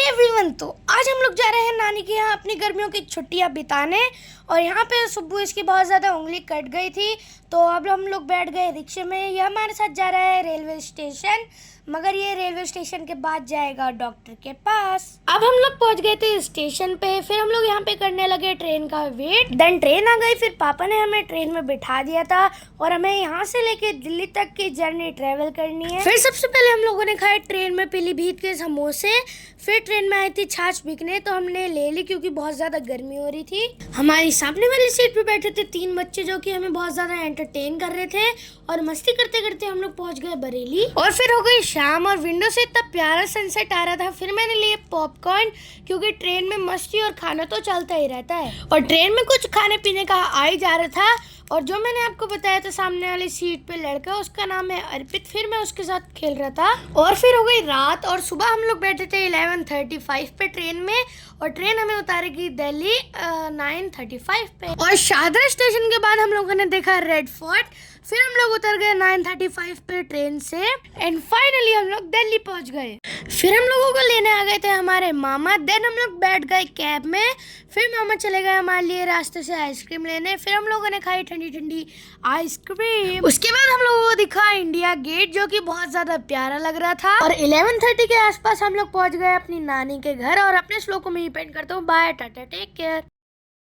Everyone, तो आज हम लोग जा रहे हैं नानी के यहाँ अपनी गर्मियों की छुट्टियां बिताने। और यहाँ पे सुब्बू इसकी बहुत ज़्यादा उंगली कट गई थी, तो अब हम लोग बैठ गए रिक्शे में। ये हमारे साथ जा रहा है रेलवे स्टेशन, मगर ये रेलवे स्टेशन के बाद जाएगा डॉक्टर के पास। अब हम लोग पहुँच गए थे स्टेशन पे, फिर हम लोग यहाँ पे करने लगे ट्रेन का वेट। देन ट्रेन आ गई, फिर पापा ने हमें ट्रेन में बिठा दिया था और हमें यहाँ से लेके दिल्ली तक की जर्नी ट्रेवल करनी है। फिर सबसे पहले हम लोगों ने खाए ट्रेन में पीलीभीत के समोसे, फिर ट्रेन में आई थी छाछ बिकने, तो हमने ले ली क्योंकि बहुत ज्यादा गर्मी हो रही थी। हमारी सामने वाली सीट पे बैठे थे 3 बच्चे जो कि हमें बहुत ज्यादा एंटरटेन कर रहे थे, और मस्ती करते करते हम लोग पहुंच गए बरेली। और फिर हो गई शाम और विंडो से इतना प्यारा सनसेट आ रहा था। फिर मैंने लिए पॉपकॉर्न, क्योंकि ट्रेन में मस्ती और खाना तो चलता ही रहता है, और ट्रेन में कुछ खाने पीने का आ ही जा रहा था। और जो मैंने आपको बताया था सामने वाली सीट पे लड़का, उसका नाम है अर्पित, फिर मैं उसके साथ खेल रहा था। और फिर हो गई रात और सुबह हम लोग बैठे थे 11:35 पे ट्रेन में, और ट्रेन हमें उतारेगी दिल्ली 9:35 पे। और शादरा स्टेशन के बाद हम लोगों ने देखा रेड फोर्ट, फिर हम लोग उतर गए 9:35 पे ट्रेन से, एंड फाइनली हम लोग दिल्ली पहुंच गए। फिर हम लोगों को लेने आ गए थे हमारे मामा। देन हम लोग बैठ गए कैब में, फिर मामा चले गए हमारे लिए रास्ते से आइसक्रीम लेने। फिर हम लोगों ने खाई ठंडी ठंडी आइसक्रीम। उसके बाद हम लोगों को दिखा इंडिया गेट, जो कि बहुत ज्यादा प्यारा लग रहा था। और 11:30 के आसपास हम लोग पहुंच गए अपनी नानी के घर, और अपने स्लो को मैं पेंट करता हूँ। Bye, tata, take care.